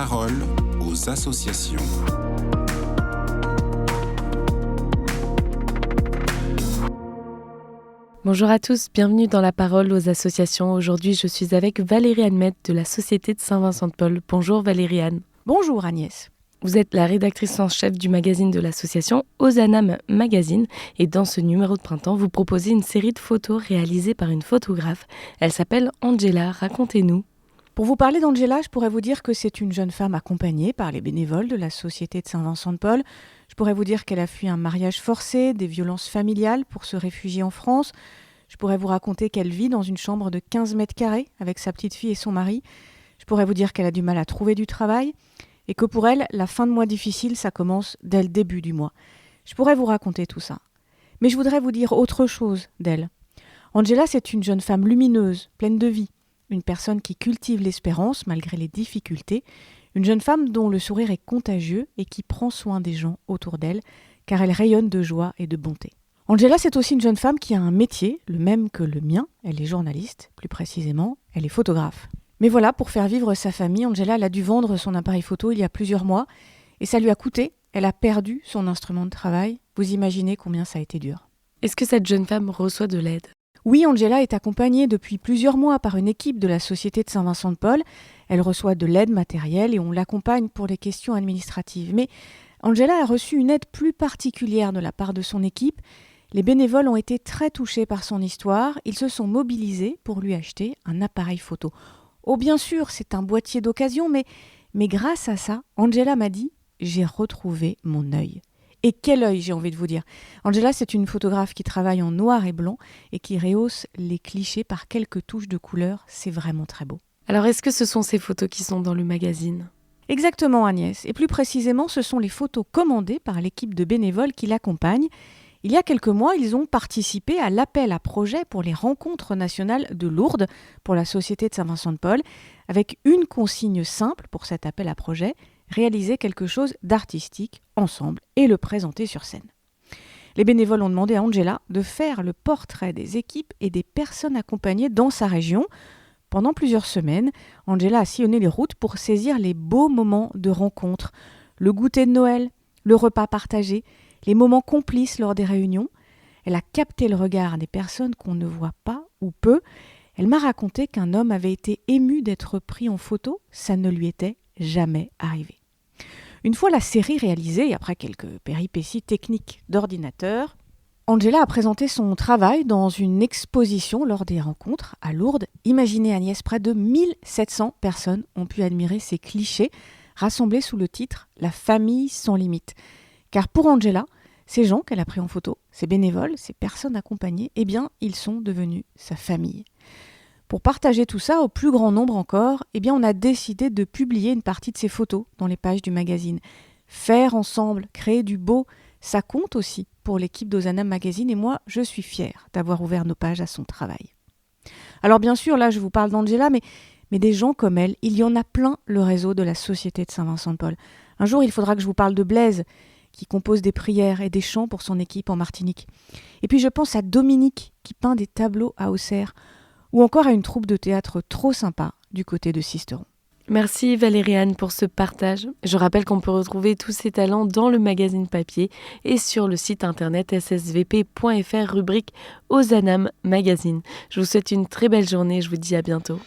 parole aux associations. Bonjour à tous, bienvenue dans La Parole aux associations. Aujourd'hui, je suis avec Valérie-Anne Mette de la Société de Saint-Vincent-de-Paul. Bonjour Valérie-Anne. Bonjour Agnès. Vous êtes la rédactrice en chef du magazine de l'association Ozanam Magazine et dans ce numéro de printemps, vous proposez une série de photos réalisées par une photographe. Elle s'appelle Angela, racontez-nous. Pour vous parler d'Angela, je pourrais vous dire que c'est une jeune femme accompagnée par les bénévoles de la Société de Saint-Vincent-de-Paul. Je pourrais vous dire qu'elle a fui un mariage forcé, des violences familiales pour se réfugier en France. Je pourrais vous raconter qu'elle vit dans une chambre de 15 mètres carrés avec sa petite fille et son mari. Je pourrais vous dire qu'elle a du mal à trouver du travail et que pour elle, la fin de mois difficile, ça commence dès le début du mois. Je pourrais vous raconter tout ça. Mais je voudrais vous dire autre chose d'elle. Angela, c'est une jeune femme lumineuse, pleine de vie. Une personne qui cultive l'espérance malgré les difficultés, une jeune femme dont le sourire est contagieux et qui prend soin des gens autour d'elle, car elle rayonne de joie et de bonté. Angela, c'est aussi une jeune femme qui a un métier, le même que le mien, elle est journaliste, plus précisément, elle est photographe. Mais voilà, pour faire vivre sa famille, Angela elle a dû vendre son appareil photo il y a plusieurs mois, et ça lui a coûté, elle a perdu son instrument de travail, vous imaginez combien ça a été dur. Est-ce que cette jeune femme reçoit de l'aide ? Oui, Angela est accompagnée depuis plusieurs mois par une équipe de la Société de Saint-Vincent-de-Paul. Elle reçoit de l'aide matérielle et on l'accompagne pour les questions administratives. Mais Angela a reçu une aide plus particulière de la part de son équipe. Les bénévoles ont été très touchés par son histoire. Ils se sont mobilisés pour lui acheter un appareil photo. Oh bien sûr, c'est un boîtier d'occasion, mais grâce à ça, Angela m'a dit « j'ai retrouvé mon œil ». Et quel œil, j'ai envie de vous dire. Angela, c'est une photographe qui travaille en noir et blanc et qui rehausse les clichés par quelques touches de couleur. C'est vraiment très beau. Alors, est-ce que ce sont ces photos qui sont dans le magazine ? Exactement, Agnès. Et plus précisément, ce sont les photos commandées par l'équipe de bénévoles qui l'accompagnent. Il y a quelques mois, ils ont participé à l'appel à projet pour les rencontres nationales de Lourdes pour la Société de Saint-Vincent-de-Paul, avec une consigne simple pour cet appel à projet, réaliser quelque chose d'artistique ensemble et le présenter sur scène. Les bénévoles ont demandé à Angela de faire le portrait des équipes et des personnes accompagnées dans sa région. Pendant plusieurs semaines, Angela a sillonné les routes pour saisir les beaux moments de rencontre, le goûter de Noël, le repas partagé, les moments complices lors des réunions. Elle a capté le regard des personnes qu'on ne voit pas ou peu. Elle m'a raconté qu'un homme avait été ému d'être pris en photo. Ça ne lui était jamais arrivé. Une fois la série réalisée, et après quelques péripéties techniques d'ordinateur, Angela a présenté son travail dans une exposition lors des rencontres à Lourdes. Imaginez Agnès, près de 1700 personnes ont pu admirer ces clichés rassemblés sous le titre « La famille sans limite ». Car pour Angela, ces gens qu'elle a pris en photo, ces bénévoles, ces personnes accompagnées, eh bien, ils sont devenus sa famille. Pour partager tout ça au plus grand nombre encore, eh bien, on a décidé de publier une partie de ces photos dans les pages du magazine. Faire ensemble, créer du beau, ça compte aussi pour l'équipe d'Ozanam Magazine et moi, je suis fière d'avoir ouvert nos pages à son travail. Alors bien sûr, là, je vous parle d'Angela, mais des gens comme elle, il y en a plein le réseau de la Société de Saint-Vincent-de-Paul. Un jour, il faudra que je vous parle de Blaise, qui compose des prières et des chants pour son équipe en Martinique. Et puis je pense à Dominique, qui peint des tableaux à Auxerre, ou encore à une troupe de théâtre trop sympa du côté de Sisteron. Merci Valérie-Anne pour ce partage. Je rappelle qu'on peut retrouver tous ces talents dans le magazine papier et sur le site internet ssvp.fr rubrique Ozanam Magazine. Je vous souhaite une très belle journée et je vous dis à bientôt.